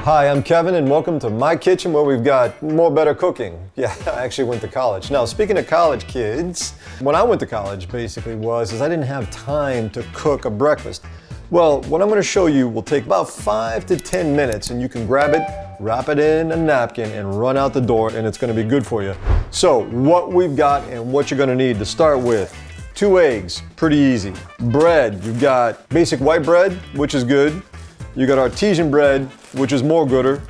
Hi, I'm Kevin and welcome to my kitchen where we've got more better cooking. Yeah, I actually went to college. Now, speaking of college kids, when I went to college basically I didn't have time to cook a breakfast. Well, what I'm going to show you will take about 5 to 10 minutes and you can grab it, wrap it in a napkin and run out the door and it's going to be good for you. So what we've got and what you're going to need to start with: 2 eggs, pretty easy. Bread, you've got basic white bread, which is good. You got artesian bread, which is more gooder,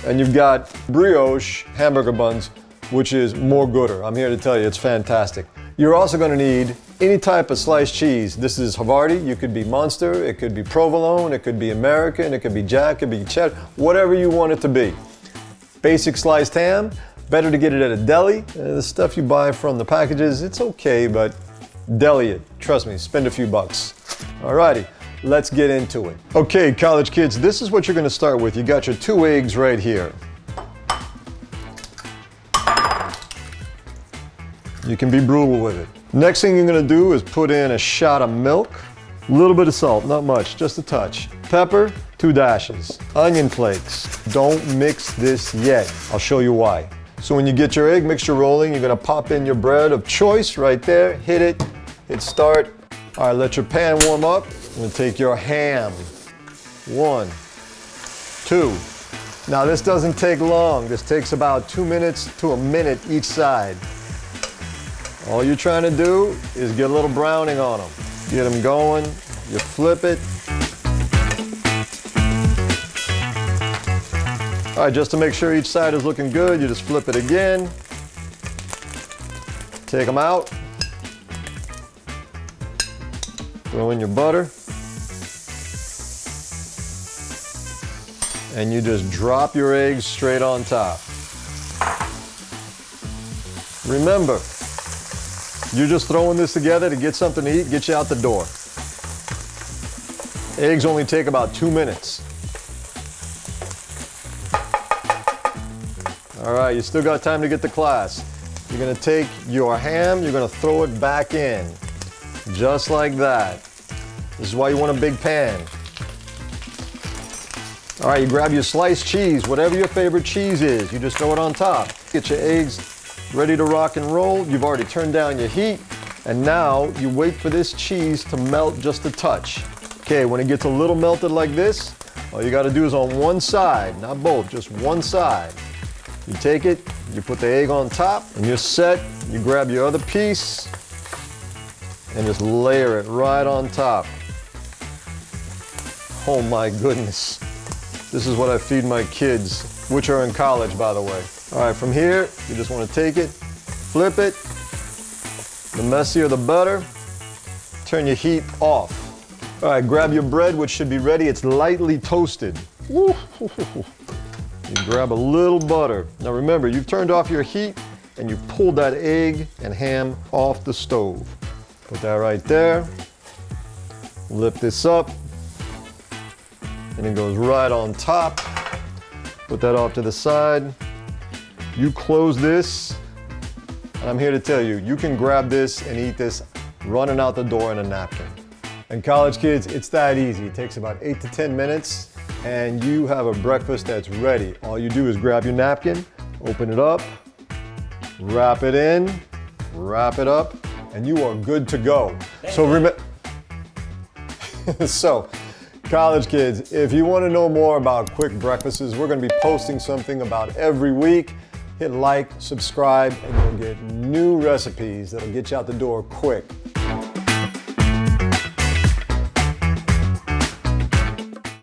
and you've got brioche hamburger buns, which is more gooder. I'm here to tell you, it's fantastic. You're also gonna need any type of sliced cheese. This is Havarti, you could be Monster, it could be Provolone, it could be American, it could be Jack, it could be Cheddar, whatever you want it to be. Basic sliced ham, better to get it at a deli. The stuff you buy from the packages, it's okay, but deli it, trust me, spend a few bucks. Alrighty. Let's get into it. Okay, college kids, this is what you're gonna start with. You got your 2 eggs right here. You can be brutal with it. Next thing you're gonna do is put in a shot of milk, a little bit of salt, not much, just a touch. Pepper, 2 dashes. Onion flakes. Don't mix this yet. I'll show you why. So when you get your egg mixture rolling, you're gonna pop in your bread of choice right there, hit it, hit start. All right, let your pan warm up. I'm gonna take your ham. 1, 2. Now this doesn't take long. This takes about 2 minutes to a minute each side. All you're trying to do is get a little browning on them. Get them going, you flip it. All right, just to make sure each side is looking good, you just flip it again. Take them out. Throw in your butter. And you just drop your eggs straight on top. Remember, you're just throwing this together to get something to eat, get you out the door. Eggs only take about 2 minutes. All right, you still got time to get to class. You're gonna take your ham, you're gonna throw it back in, just like that. This is why you want a big pan. All right, you grab your sliced cheese, whatever your favorite cheese is, you just throw it on top. Get your eggs ready to rock and roll. You've already turned down your heat, and now you wait for this cheese to melt just a touch. Okay, when it gets a little melted like this, all you gotta do is on one side, not both, just one side. You take it, you put the egg on top, and you're set. You grab your other piece, and just layer it right on top. Oh my goodness. This is what I feed my kids, which are in college, by the way. All right, from here, you just want to take it, flip it. The messier, the better. Turn your heat off. All right, grab your bread, which should be ready. It's lightly toasted. You grab a little butter. Now remember, you've turned off your heat and you pulled that egg and ham off the stove. Put that right there. Lift this up. And it goes right on top. Put that off to the side. You close this, and I'm here to tell you, you can grab this and eat this running out the door in a napkin. And college kids, it's that easy. It takes about 8 to 10 minutes, and you have a breakfast that's ready. All you do is grab your napkin, open it up, wrap it in, wrap it up, and you are good to go. So remember, college kids, if you want to know more about quick breakfasts, we're going to be posting something about every week. Hit like, subscribe, and you'll get new recipes that'll get you out the door quick.